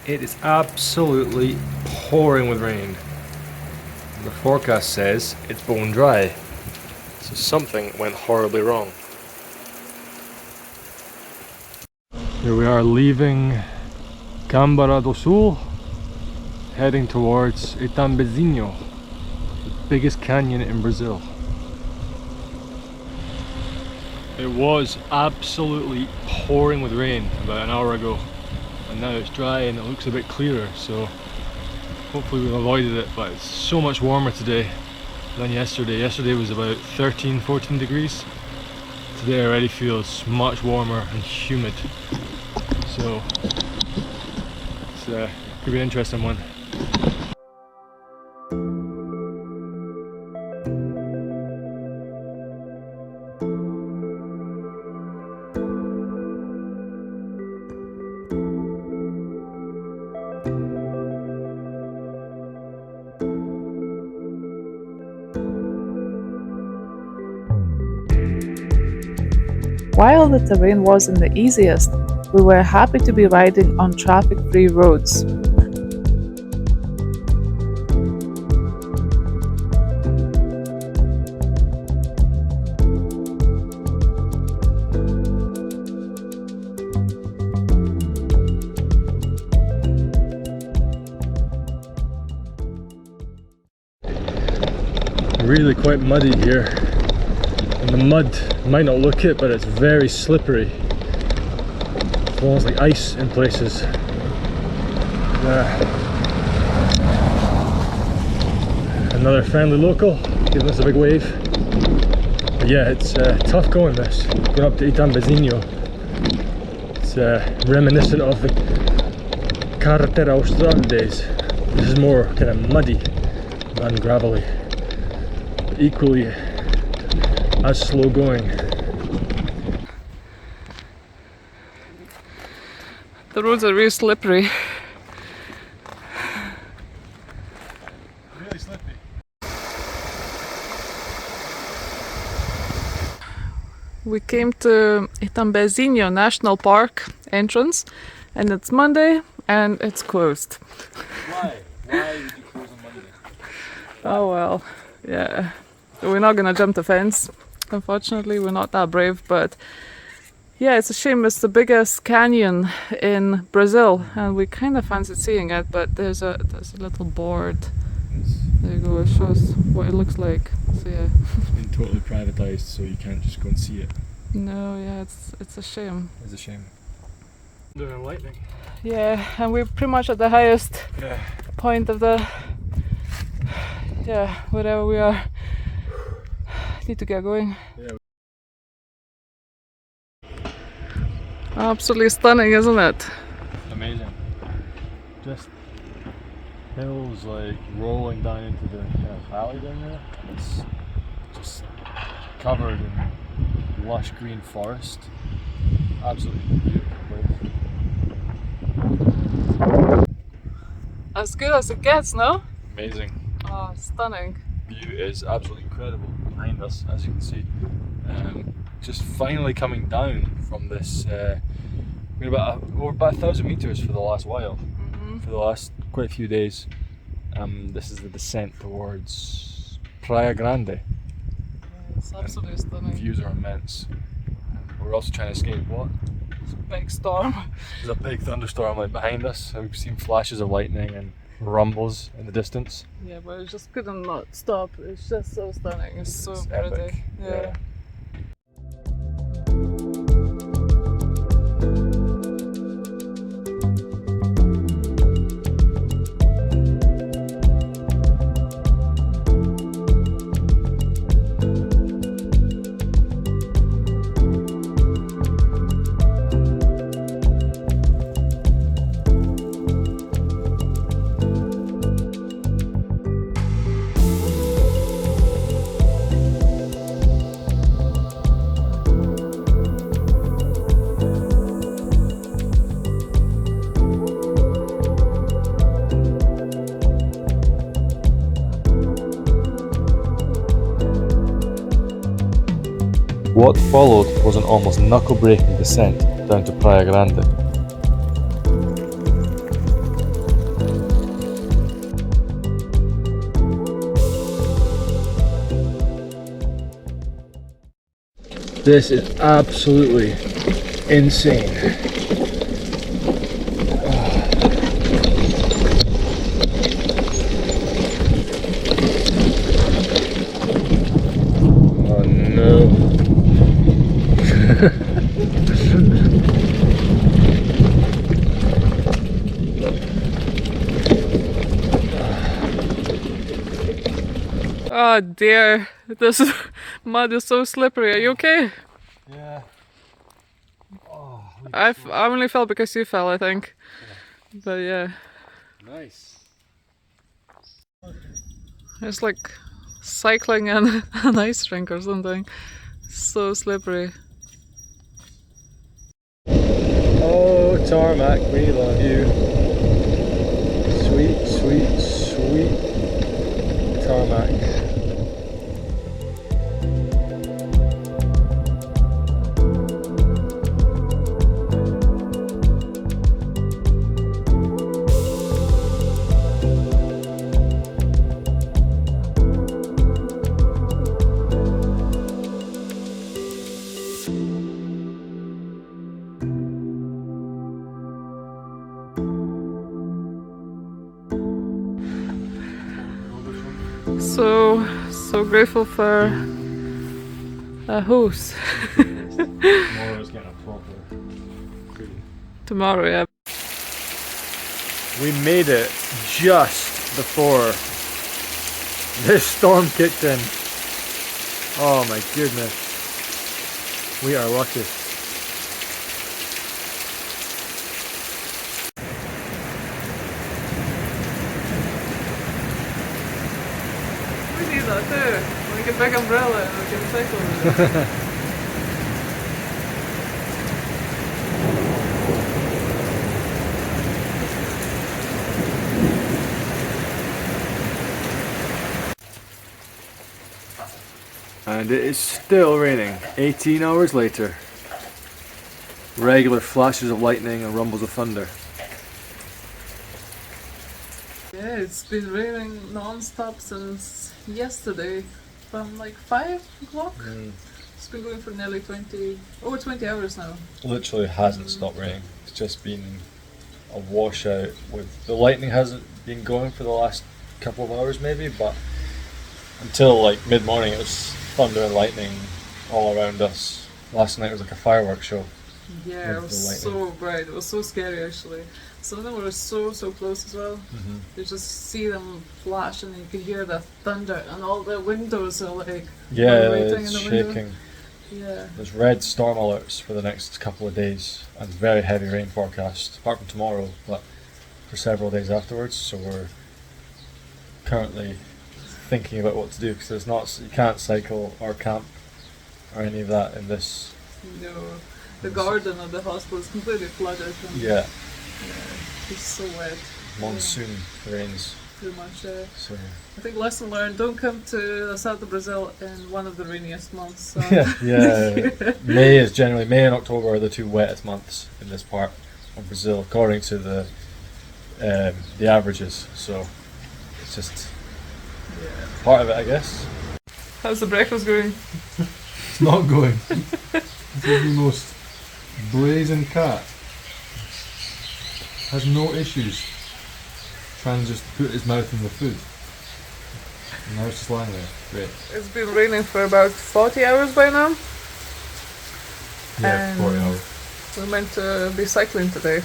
It is absolutely pouring with rain. The forecast says it's bone dry, so something went horribly wrong. Here we are leaving Câmara do Sul, heading towards E24, the biggest canyon in Brazil. It was absolutely pouring with rain about an hour ago, and now it's dry and it looks a bit clearer, so hopefully we've avoided it. But it's so much warmer today than yesterday. Yesterday was about 13-14 degrees. Today already feels much warmer and humid, so it's could be an interesting one. While the terrain wasn't the easiest, we were happy to be riding on traffic-free roads. Really quite muddy here. And the mud, you might not look it, but it's very slippery. It's almost like ice in places. Another friendly local giving us a big wave. But yeah, it's tough going this. Going up to E24. It's reminiscent of the Carretera Austral days. This is more kind of muddy than gravelly. Equally as slow going. The roads are really slippery. Really slippy. We came to E24 National Park entrance, and it's Monday and it's closed. Why? Why would you close on Monday? Oh well, yeah. We're not gonna jump the fence. Unfortunately, we're not that brave, but yeah, it's a shame. It's the biggest canyon in Brazil, and we kind of fancy seeing it. But there's a little board. There you go. It shows what it looks like. So yeah. It's been totally privatized, so you can't just go and see it. No, yeah, it's a shame. It's a shame. Thunder and lightning. Yeah, and we're pretty much at the highest point of the wherever we are. Need to get going. Yeah. Absolutely stunning, isn't it? Amazing. Just hills like rolling down into the valley down there. It's just covered in lush green forest. Absolutely beautiful place. As good as it gets, no? Amazing. Oh, stunning. View is absolutely incredible behind us, as you can see. Just finally coming down from this. We're about 1,000 meters for the last while. For the last quite a few days. This is the descent towards Praia Grande. Yeah, it's absolutely stunning. Views are immense. We're also trying to escape what? It's a big storm. There's a big thunderstorm like behind us. We've seen flashes of lightning and rumbles in the distance. Yeah, but it just couldn't not stop. It's just so stunning. It's so It's pretty. epic. Yeah. What followed was an almost knuckle-breaking descent down to Praia Grande. This is absolutely insane. Oh no. Oh dear, this mud is so slippery. Are you okay? Yeah. Oh, I only fell because you fell, I think. Yeah. But yeah. Nice. It's like cycling on an ice rink or something. So slippery. Oh, tarmac, we love you. Sweet, sweet, sweet tarmac. So grateful for a host. Tomorrow's getting a proper good. Tomorrow, yeah. We made it just before this storm kicked in. Oh my goodness. We are lucky. We need that too. We get big umbrella and we can cycle with it. And it is still raining 18 hours later. Regular flashes of lightning and rumbles of thunder. Yeah, it's been raining non-stop since yesterday from like 5 o'clock. It's been going for nearly 20 hours now. Literally hasn't stopped raining. It's just been a washout. With the lightning hasn't been going for the last couple of hours maybe, but until like mid-morning it was thunder and lightning all around us. Last night was like a fireworks show. Yeah, it was so bright. It was so scary actually. Some of them were so close as well. You just see them flash and you can hear the thunder and all the windows are like vibrating it's in the window. shaking. Yeah. There's red storm alerts for the next couple of days and very heavy rain forecast, apart from tomorrow, but for several days afterwards. So we're currently thinking about what to do because you can't cycle or camp or any of that in this. No, the garden of the hospital is completely flooded. And Yeah. It's so wet. Monsoon rains. Pretty much. So I think lesson learned: don't come to the south of Brazil in one of the rainiest months. So. yeah. May and October are the two wettest months in this part of Brazil, according to the averages. So it's just part of it, I guess. How's the breakfast going? It's not going. This is the most brazen cat. Has no issues trying to just put his mouth in the food. And now it's just lying there. Great. It's been raining for about 40 hours by now. Yeah, And 40 hours. we're meant to be cycling today.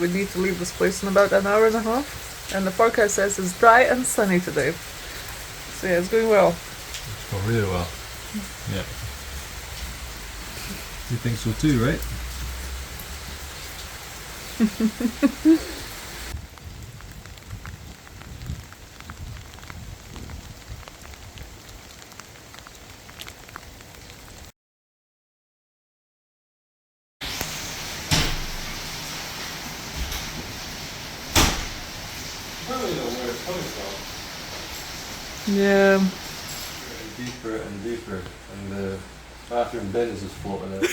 We need to leave this place in about an hour and a half. And the forecast says it's dry and sunny today. So yeah, it's going well. It's going really well. Yeah. You think so too, right? Yeah. Deeper and deeper, and the bathroom bin is just floating out.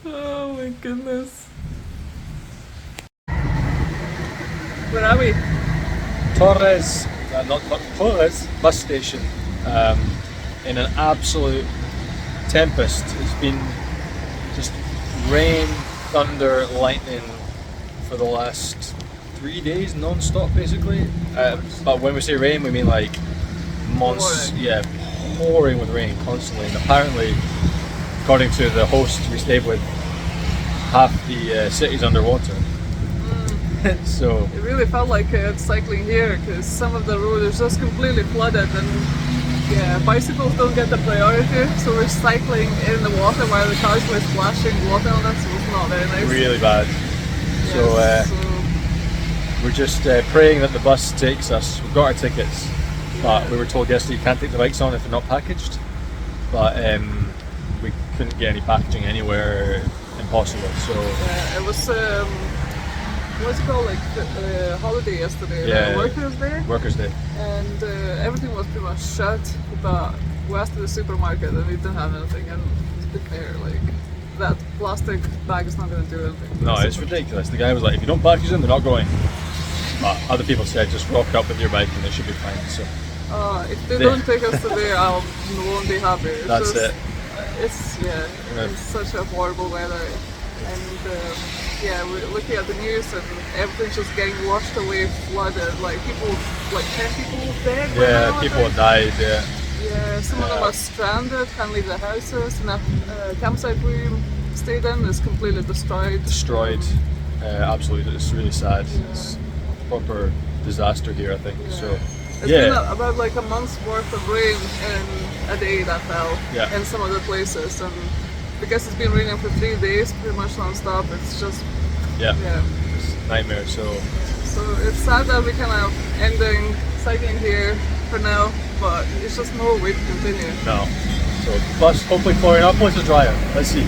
Oh my goodness. Where are we? Torres, not Torres, bus station in an absolute tempest. It's been just rain, thunder, lightning for the last 3 days, non-stop basically. But when we say rain, we mean like months, yeah, pouring with rain constantly. And apparently, according to the host we stayed with, half the city's underwater. So it really felt like cycling here, because some of the road is just completely flooded, and yeah, bicycles don't get the priority, so we're cycling in the water while the cars were splashing water on us. So it's not very nice. Really bad. Yes, So we're just praying that the bus takes us. We've got our tickets, but we were told yesterday you can't take the bikes on if they're not packaged. But we couldn't get any packaging anywhere. Impossible. So it was what's it called, like holiday yesterday, yeah, Workers' Day. Workers' Day. And everything was pretty much shut, but we asked to the supermarket and we didn't have anything. And to be fair, like that plastic bag is not going to do anything. No, it's ridiculous. The guy was like, if you don't package them, they're not going. But other people said just rock up with your bike and it should be fine. So if they don't take us today, I won't be happy. That's it. It's such a horrible weather, and yeah, we're looking at the news and everything's just getting washed away, flooded. Like people, like 10 people dead. Yeah, people have died. Yeah. Yeah, some of them are stranded, can't leave their houses, and that campsite we stayed in is completely destroyed. Absolutely, it's really sad. It's a proper disaster here, I think. Yeah. So it's been about like a month's worth of rain in a day that fell in some of the places, and because it's been raining for 3 days pretty much non-stop, it's just it's a nightmare. So it's sad that we kind of ending cycling here for now, but it's just no way to continue. No. So bus hopefully Florianopolis is drier. Let's see.